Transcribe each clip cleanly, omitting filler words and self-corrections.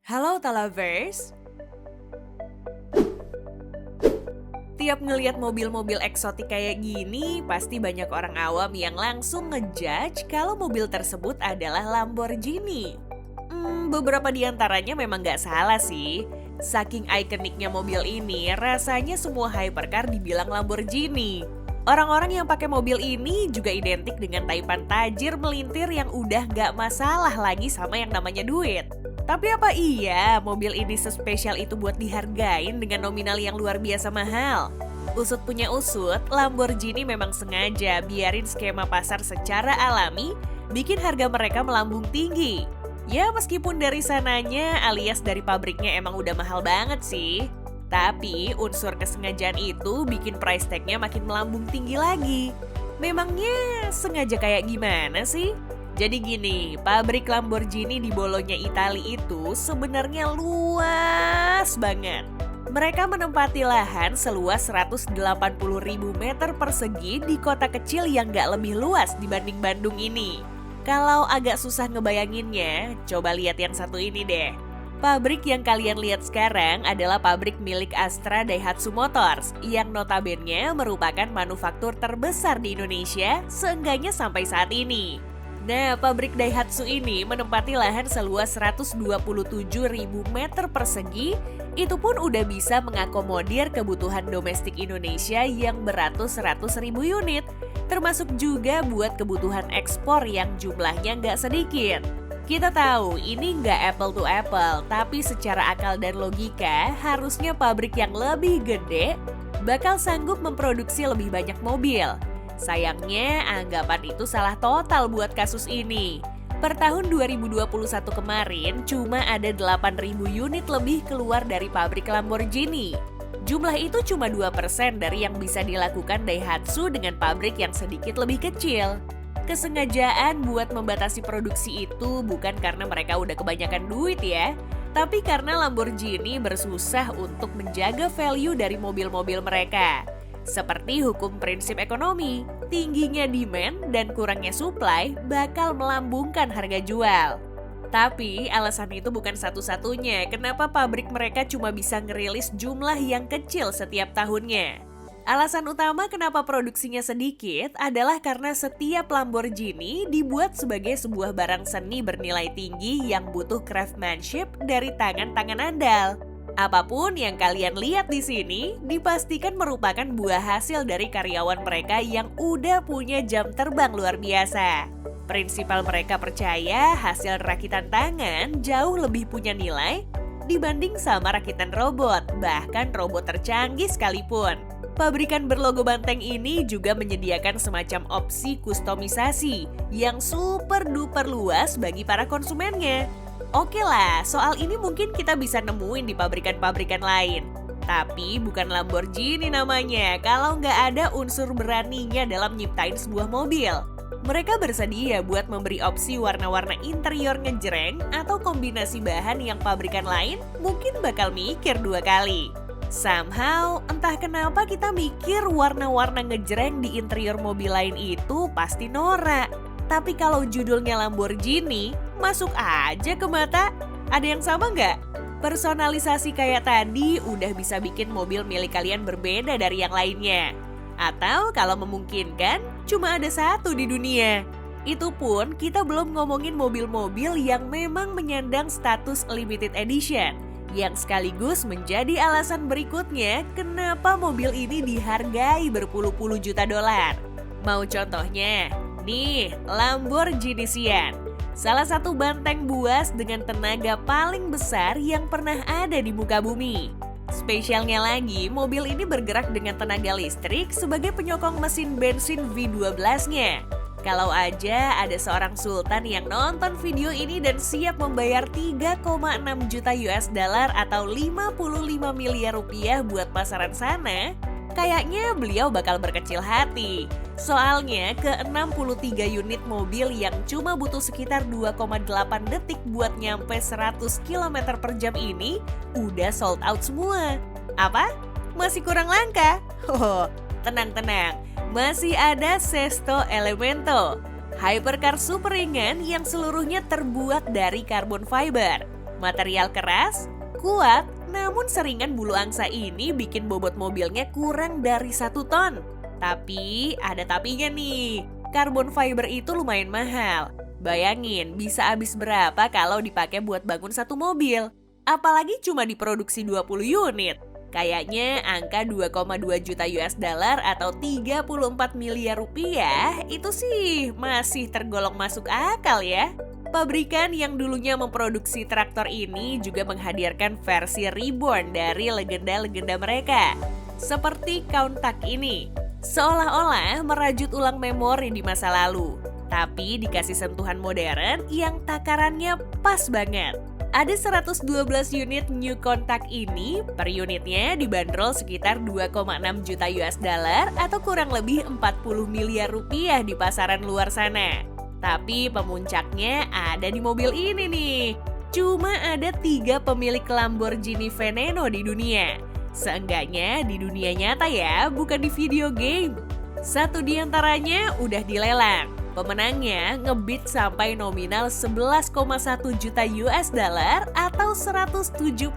Halo Talavers, tiap ngeliat mobil-mobil eksotik kayak gini, pasti banyak orang awam yang langsung ngejudge kalau mobil tersebut adalah Lamborghini. Beberapa di antaranya memang nggak salah sih. Saking ikoniknya mobil ini, rasanya semua hypercar dibilang Lamborghini. Orang-orang yang pakai mobil ini juga identik dengan taipan tajir melintir yang udah nggak masalah lagi sama yang namanya duit. Tapi apa iya mobil ini sespesial itu buat dihargain dengan nominal yang luar biasa mahal? Usut punya usut, Lamborghini memang sengaja biarin skema pasar secara alami, bikin harga mereka melambung tinggi. Ya meskipun dari sananya alias dari pabriknya emang udah mahal banget sih. Tapi unsur kesengajaan itu bikin price tag-nya makin melambung tinggi lagi. Memangnya sengaja kayak gimana sih? Jadi gini, pabrik Lamborghini di Bologna, Italia itu sebenarnya luas banget. Mereka menempati lahan seluas 180.000 meter persegi di kota kecil yang gak lebih luas dibanding Bandung ini. Kalau agak susah ngebayanginnya, coba lihat yang satu ini deh. Pabrik yang kalian lihat sekarang adalah pabrik milik Astra Daihatsu Motors yang notabene merupakan manufaktur terbesar di Indonesia, seenggaknya sampai saat ini. Nah, pabrik Daihatsu ini menempati lahan seluas 127.000 meter persegi, itu pun udah bisa mengakomodir kebutuhan domestik Indonesia yang beratus-ratus ribu unit, termasuk juga buat kebutuhan ekspor yang jumlahnya nggak sedikit. Kita tahu ini nggak apple to apple, tapi secara akal dan logika harusnya pabrik yang lebih gede bakal sanggup memproduksi lebih banyak mobil. Sayangnya anggapan itu salah total buat kasus ini. Per tahun 2021 kemarin cuma ada 8.000 unit lebih keluar dari pabrik Lamborghini. Jumlah itu cuma 2% dari yang bisa dilakukan Daihatsu dengan pabrik yang sedikit lebih kecil. Kesengajaan buat membatasi produksi itu bukan karena mereka udah kebanyakan duit ya, tapi karena Lamborghini bersusah untuk menjaga value dari mobil-mobil mereka. Seperti hukum prinsip ekonomi, tingginya demand dan kurangnya supply bakal melambungkan harga jual. Tapi alasan itu bukan satu-satunya kenapa pabrik mereka cuma bisa ngerilis jumlah yang kecil setiap tahunnya. Alasan utama kenapa produksinya sedikit adalah karena setiap Lamborghini dibuat sebagai sebuah barang seni bernilai tinggi yang butuh craftsmanship dari tangan-tangan andal. Apapun yang kalian lihat di sini dipastikan merupakan buah hasil dari karyawan mereka yang udah punya jam terbang luar biasa. Prinsipal mereka percaya hasil rakitan tangan jauh lebih punya nilai dibanding sama rakitan robot, bahkan robot tercanggih sekalipun. Pabrikan berlogo banteng ini juga menyediakan semacam opsi kustomisasi yang super duper luas bagi para konsumennya. Oke lah, soal ini mungkin kita bisa nemuin di pabrikan-pabrikan lain. Tapi bukan Lamborghini namanya kalau nggak ada unsur beraninya dalam nyiptain sebuah mobil. Mereka bersedia buat memberi opsi warna-warna interior ngejreng atau kombinasi bahan yang pabrikan lain mungkin bakal mikir dua kali. Somehow, entah kenapa kita mikir warna-warna ngejreng di interior mobil lain itu pasti norak. Tapi kalau judulnya Lamborghini, masuk aja ke mata. Ada yang sama nggak? Personalisasi kayak tadi udah bisa bikin mobil milik kalian berbeda dari yang lainnya. Atau kalau memungkinkan, cuma ada satu di dunia. Itu pun kita belum ngomongin mobil-mobil yang memang menyandang status limited edition, yang sekaligus menjadi alasan berikutnya kenapa mobil ini dihargai berpuluh-puluh juta dolar. Mau contohnya? Nih, Lamborghini Sian. Salah satu banteng buas dengan tenaga paling besar yang pernah ada di muka bumi. Spesialnya lagi, mobil ini bergerak dengan tenaga listrik sebagai penyokong mesin bensin V12-nya. Kalau aja ada seorang sultan yang nonton video ini dan siap membayar 3,6 juta US dollar atau 55 miliar rupiah buat pasaran sana, kayaknya beliau bakal berkecil hati. Soalnya ke 63 unit mobil yang cuma butuh sekitar 2,8 detik buat nyampe 100 km per jam ini udah sold out semua. Apa? Masih kurang langka? Tenang-tenang. Masih ada Sesto Elemento, hypercar super ringan yang seluruhnya terbuat dari karbon fiber. Material keras, kuat, namun seringan bulu angsa ini bikin bobot mobilnya kurang dari 1 ton. Tapi ada tapinya nih, karbon fiber itu lumayan mahal. Bayangin bisa habis berapa kalau dipakai buat bangun satu mobil. Apalagi cuma diproduksi 20 unit. Kayaknya angka 2,2 juta US dollar atau 34 miliar rupiah itu sih masih tergolong masuk akal ya. Pabrikan yang dulunya memproduksi traktor ini juga menghadirkan versi reborn dari legenda-legenda mereka. Seperti Countach ini, seolah-olah merajut ulang memori di masa lalu. Tapi dikasih sentuhan modern yang takarannya pas banget. Ada 112 unit New Countach ini, per unitnya dibanderol sekitar 2,6 juta US dollar atau kurang lebih 40 miliar rupiah di pasaran luar sana. Tapi pemuncaknya ada di mobil ini nih. Cuma ada 3 pemilik Lamborghini Veneno di dunia. Seenggaknya di dunia nyata ya, bukan di video game. Satu di antaranya udah dilelang. Pemenangnya ngebid sampai nominal 11,1 juta US dollar atau 173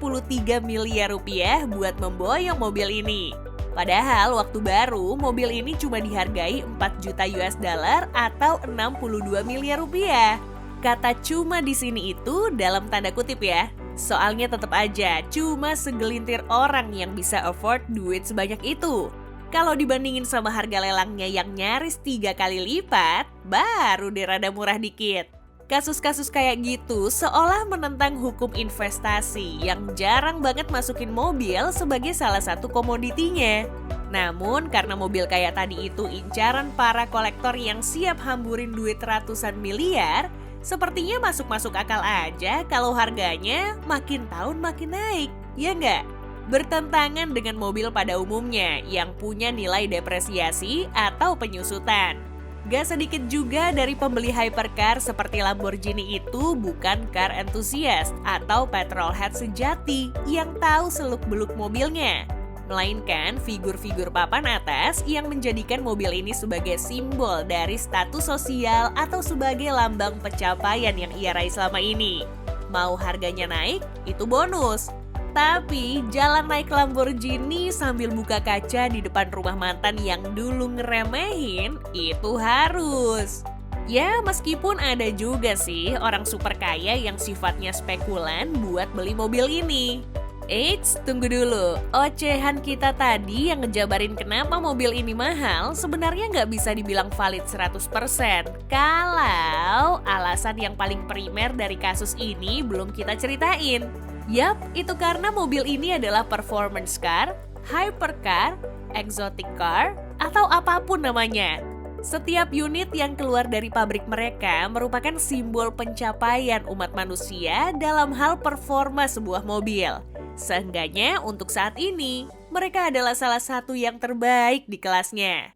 miliar rupiah buat memboyong mobil ini. Padahal waktu baru mobil ini cuma dihargai 4 juta US dollar atau 62 miliar rupiah. Kata cuma di sini itu dalam tanda kutip ya. Soalnya tetap aja cuma segelintir orang yang bisa afford duit sebanyak itu. Kalau dibandingin sama harga lelangnya yang nyaris 3 kali lipat, baru deh rada murah dikit. Kasus-kasus kayak gitu seolah menentang hukum investasi yang jarang banget masukin mobil sebagai salah satu komoditinya. Namun karena mobil kayak tadi itu incaran para kolektor yang siap hamburin duit ratusan miliar, sepertinya masuk-masuk akal aja kalau harganya makin tahun makin naik, ya nggak? Bertentangan dengan mobil pada umumnya yang punya nilai depresiasi atau penyusutan. Gak sedikit juga dari pembeli hypercar seperti Lamborghini itu bukan car enthusiast atau petrolhead sejati yang tahu seluk-beluk mobilnya. Melainkan figur-figur papan atas yang menjadikan mobil ini sebagai simbol dari status sosial atau sebagai lambang pencapaian yang ia raih selama ini. Mau harganya naik, itu bonus. Tapi jalan naik Lamborghini sambil buka kaca di depan rumah mantan yang dulu ngeremehin itu harus. Ya meskipun ada juga sih orang super kaya yang sifatnya spekulan buat beli mobil ini. Eits, tunggu dulu. Ocehan kita tadi yang ngejabarin kenapa mobil ini mahal sebenarnya nggak bisa dibilang valid 100%. Kalau alasan yang paling primer dari kasus ini belum kita ceritain. Yap, itu karena mobil ini adalah performance car, hypercar, exotic car, atau apapun namanya. Setiap unit yang keluar dari pabrik mereka merupakan simbol pencapaian umat manusia dalam hal performa sebuah mobil. Seenggaknya untuk saat ini, mereka adalah salah satu yang terbaik di kelasnya.